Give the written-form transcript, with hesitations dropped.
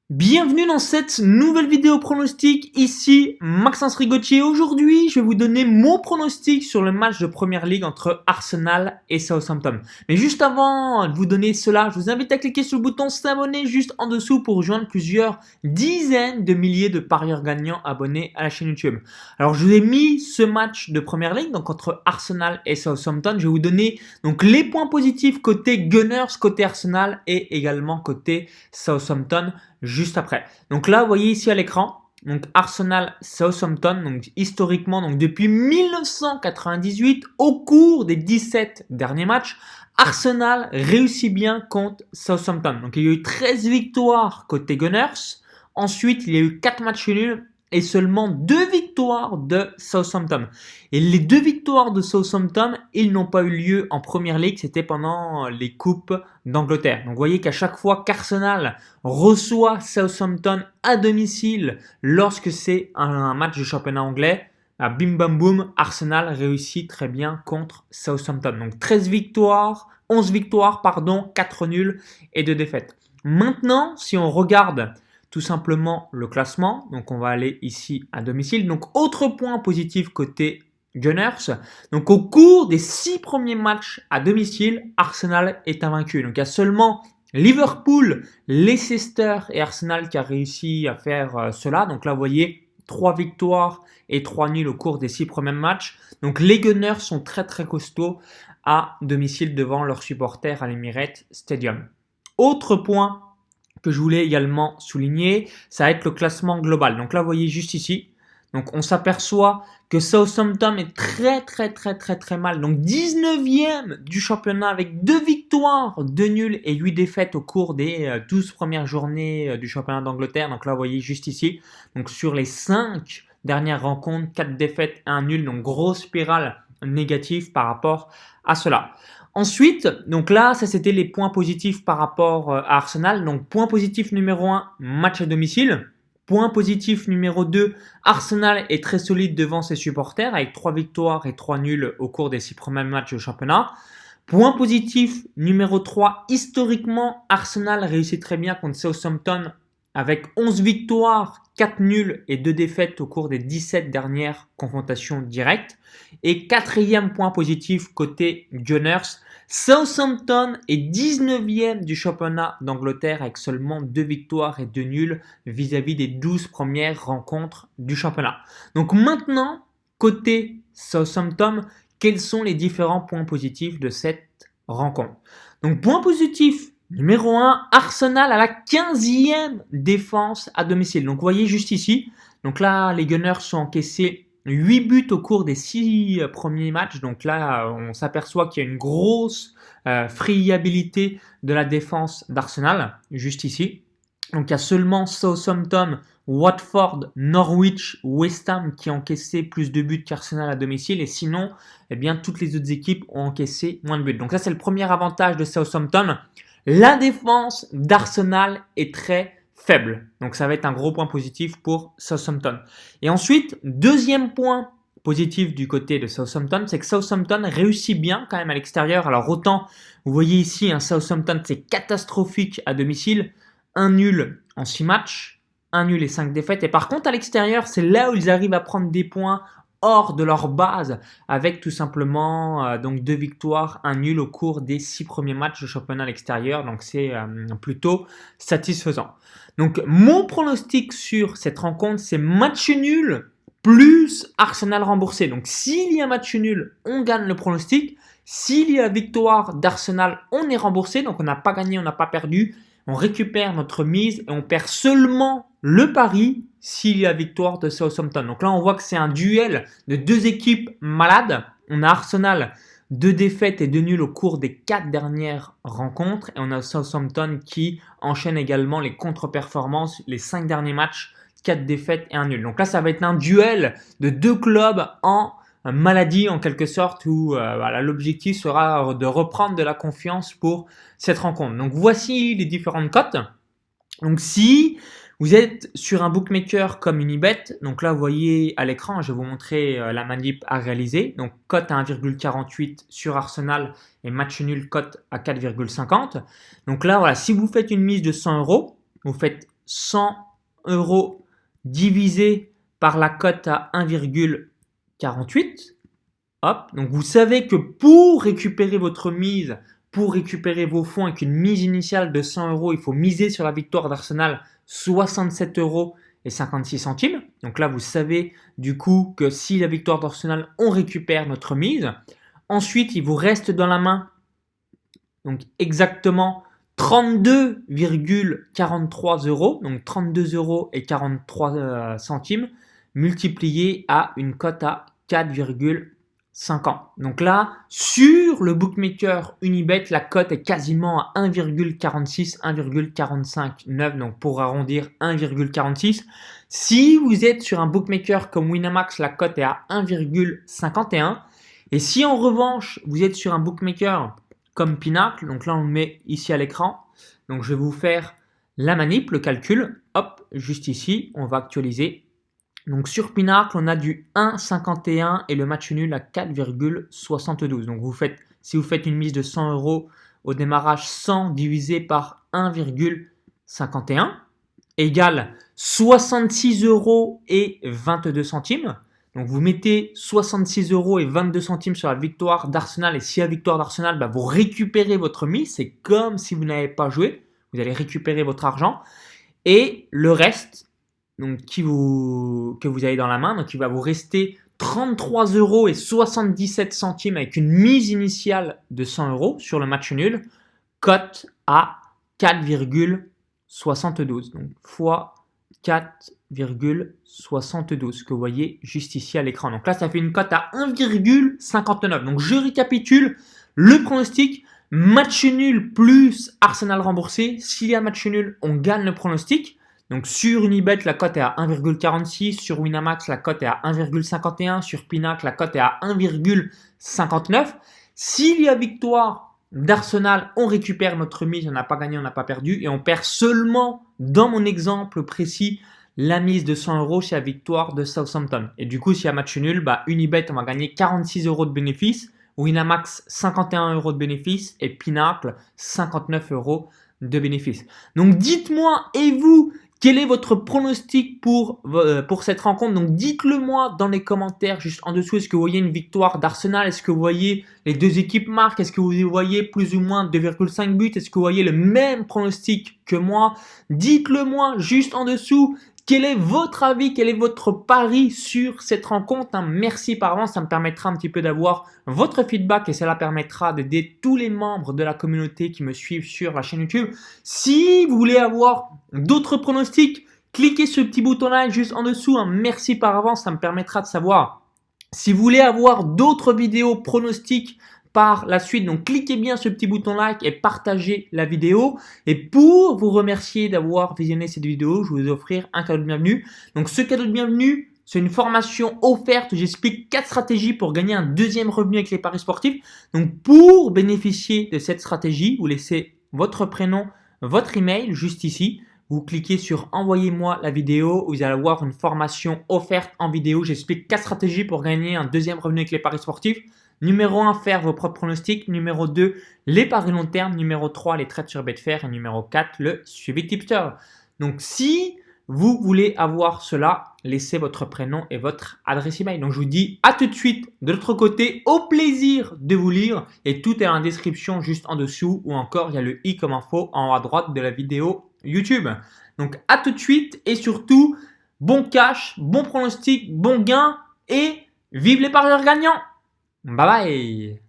Bienvenue dans cette nouvelle vidéo pronostic, ici Maxence Rigotier. Aujourd'hui, je vais vous donner mon pronostic sur le match de Première Ligue entre Arsenal et Southampton. Mais juste avant de vous donner cela, je vous invite à cliquer sur le bouton s'abonner juste en dessous pour rejoindre plusieurs dizaines de milliers de parieurs gagnants abonnés à la chaîne YouTube. Alors, je vous ai mis ce match de Première Ligue, donc entre Arsenal et Southampton. Je vais vous donner donc les points positifs côté Gunners, côté Arsenal et également côté Southampton juste après. Donc là, vous voyez ici à l'écran, donc Arsenal Southampton, donc historiquement, donc depuis 1998, au cours des 17 derniers matchs, Arsenal réussit bien contre Southampton. Donc il y a eu 13 victoires côté Gunners. Ensuite, il y a eu 4 matchs nuls et seulement 2 victoires de Southampton. Et les 2 victoires de Southampton, ils n'ont pas eu lieu en Première Ligue, c'était pendant les coupes d'Angleterre. Donc vous voyez qu'à chaque fois qu'Arsenal reçoit Southampton à domicile lorsque c'est un match de championnat anglais, bim bam boum, Arsenal réussit très bien contre Southampton. Donc 13 victoires, 11 victoires, pardon, 4 nuls et 2 défaites. Maintenant, si on regarde tout simplement le classement, donc on va aller ici à domicile. Donc autre point positif côté Gunners. Donc au cours des 6 premiers matchs à domicile, Arsenal est invaincu. Donc il y a seulement Liverpool, Leicester et Arsenal qui a réussi à faire cela. Donc là vous voyez 3 victoires et 3 nuls au cours des 6 premiers matchs. Donc les Gunners sont très très costauds à domicile devant leurs supporters à l'Emirates Stadium. Autre point que je voulais également souligner, ça va être le classement global. Donc là, vous voyez juste ici. Donc on s'aperçoit que Southampton est très mal. Donc 19e du championnat avec 2 victoires, 2 nuls et 8 défaites au cours des 12 premières journées du championnat d'Angleterre. Donc là, vous voyez juste ici. Donc sur les 5 dernières rencontres, 4 défaites, 1 nul. Donc grosse spirale négative par rapport à cela. Ensuite, donc là, ça c'était les points positifs par rapport à Arsenal. Donc point positif numéro 1, match à domicile. Point positif numéro 2, Arsenal est très solide devant ses supporters avec 3 victoires et 3 nuls au cours des 6 premiers matchs du championnat. Point positif numéro 3, historiquement, Arsenal réussit très bien contre Southampton avec 11 victoires, 4 nuls et 2 défaites au cours des 17 dernières confrontations directes. Et quatrième point positif côté Gunners, Southampton est 19e du championnat d'Angleterre avec seulement 2 victoires et 2 nuls vis-à-vis des 12 premières rencontres du championnat. Donc maintenant, côté Southampton, quels sont les différents points positifs de cette rencontre? Donc point positif numéro 1, Arsenal à la 15e défense à domicile. Donc vous voyez juste ici, donc là les Gunners sont encaissés 8 buts au cours des 6 premiers matchs. Donc là, on s'aperçoit qu'il y a une grosse friabilité de la défense d'Arsenal, juste ici. Donc il y a seulement Southampton, Watford, Norwich, West Ham qui ont encaissé plus de buts qu'Arsenal à domicile. Et sinon, eh bien, toutes les autres équipes ont encaissé moins de buts. Donc ça, c'est le premier avantage de Southampton. La défense d'Arsenal est très faible. Donc ça va être un gros point positif pour Southampton. Et ensuite, deuxième point positif du côté de Southampton, c'est que Southampton réussit bien quand même à l'extérieur. Alors autant, vous voyez ici, un Southampton, c'est catastrophique à domicile. Un nul en 6 matchs, un nul et 5 défaites. Et par contre, à l'extérieur, c'est là où ils arrivent à prendre des points hors de leur base avec tout simplement donc 2 victoires, un nul au cours des 6 premiers matchs de championnat à l'extérieur. Donc c'est plutôt satisfaisant. Donc mon pronostic sur cette rencontre, c'est match nul plus Arsenal remboursé. Donc s'il y a match nul, on gagne le pronostic. S'il y a victoire d'Arsenal, on est remboursé. Donc on n'a pas gagné, on n'a pas perdu. On récupère notre mise et on perd seulement le pari s'il y a victoire de Southampton. Donc là, on voit que c'est un duel de 2 équipes malades. On a Arsenal, 2 défaites et 2 nuls au cours des 4 dernières rencontres. Et on a Southampton qui enchaîne également les contre-performances, les 5 derniers matchs, 4 défaites et 1 nul. Donc là, ça va être un duel de 2 clubs en maladie en quelque sorte où voilà, l'objectif sera de reprendre de la confiance pour cette rencontre. Donc voici les différentes cotes. Donc si vous êtes sur un bookmaker comme Unibet, donc là vous voyez à l'écran, je vais vous montrer la manip à réaliser. Donc cote à 1,48 sur Arsenal et match nul cote à 4,50. Donc là voilà, si vous faites une mise de 100 euros, vous faites 100 € divisé par la cote à 1,48. Hop, donc vous savez que pour récupérer votre mise, pour récupérer vos fonds avec une mise initiale de 100 €, il faut miser sur la victoire d'Arsenal 67,56 €. Donc là, vous savez du coup que si la victoire d'Arsenal, on récupère notre mise. Ensuite, il vous reste dans la main donc exactement 32,43 €, donc 32,43 € multiplié à une cote à 4,50. Donc là, sur le bookmaker Unibet, la cote est quasiment à 1,46, 1,459, donc pour arrondir 1,46. Si vous êtes sur un bookmaker comme Winamax, la cote est à 1,51. Et si en revanche, vous êtes sur un bookmaker comme Pinacle, donc là on le met ici à l'écran, donc je vais vous faire la manip, le calcul, hop, juste ici, on va actualiser. Donc sur Pinacle, on a du 1,51 et le match nul à 4,72. Donc si vous faites une mise de 100 € au démarrage, 100 divisé par 1,51 égale 66,22 €. Donc vous mettez 66,22 € sur la victoire d'Arsenal et si la victoire d'Arsenal, vous récupérez votre mise, c'est comme si vous n'avez pas joué, vous allez récupérer votre argent et le reste donc, que vous avez dans la main, donc il va vous rester 33,77 € avec une mise initiale de 100 € sur le match nul, cote à 4,72. Donc fois 4,72 que vous voyez juste ici à l'écran. Donc là, ça fait une cote à 1,59. Donc je récapitule le pronostic. Match nul plus Arsenal remboursé. S'il y a match nul, on gagne le pronostic. Donc sur Unibet, la cote est à 1,46. Sur Winamax, la cote est à 1,51. Sur Pinacle, la cote est à 1,59. S'il y a victoire d'Arsenal, on récupère notre mise, on n'a pas gagné, on n'a pas perdu et on perd seulement, dans mon exemple précis, la mise de 100 € chez la victoire de Southampton. Et du coup, s'il y a match nul, Unibet, on va gagner 46 € de bénéfice, Winamax, 51 € de bénéfice et Pinacle, 59 € de bénéfice. Donc dites-moi, et vous, quel est votre pronostic pour cette rencontre? Donc dites-le moi dans les commentaires juste en dessous. Est-ce que vous voyez une victoire d'Arsenal? Est-ce que vous voyez les deux équipes marquent? Est-ce que vous voyez plus ou moins 2,5 buts? Est-ce que vous voyez le même pronostic que moi? Dites-le moi juste en dessous. Quel est votre avis? Quel est votre pari sur cette rencontre? Merci par avance, ça me permettra un petit peu d'avoir votre feedback et cela permettra d'aider tous les membres de la communauté qui me suivent sur la chaîne YouTube. Si vous voulez avoir d'autres pronostics, cliquez sur le petit bouton like juste en dessous. Merci par avance, ça me permettra de savoir. Si vous voulez avoir d'autres vidéos pronostics par la suite, donc cliquez bien sur le petit bouton like et partagez la vidéo. Et pour vous remercier d'avoir visionné cette vidéo, je vais vous offrir un cadeau de bienvenue. Donc ce cadeau de bienvenue, c'est une formation offerte où j'explique 4 stratégies pour gagner un deuxième revenu avec les paris sportifs. Donc pour bénéficier de cette stratégie, vous laissez votre prénom, votre email juste ici. Vous cliquez sur envoyez-moi la vidéo, vous allez avoir une formation offerte en vidéo. J'explique 4 stratégies pour gagner un deuxième revenu avec les paris sportifs. Numéro 1, faire vos propres pronostics. Numéro 2, les paris long terme. Numéro 3, les trades sur Betfair. Et numéro 4, le suivi tipster. Donc, si vous voulez avoir cela, laissez votre prénom et votre adresse email. Donc, je vous dis à tout de suite de l'autre côté. Au plaisir de vous lire. Et tout est en description juste en dessous. Ou encore, il y a le i comme info en haut à droite de la vidéo YouTube. Donc, à tout de suite. Et surtout, bon cash, bon pronostic, bon gain. Et vive les parieurs gagnants! Bye bye.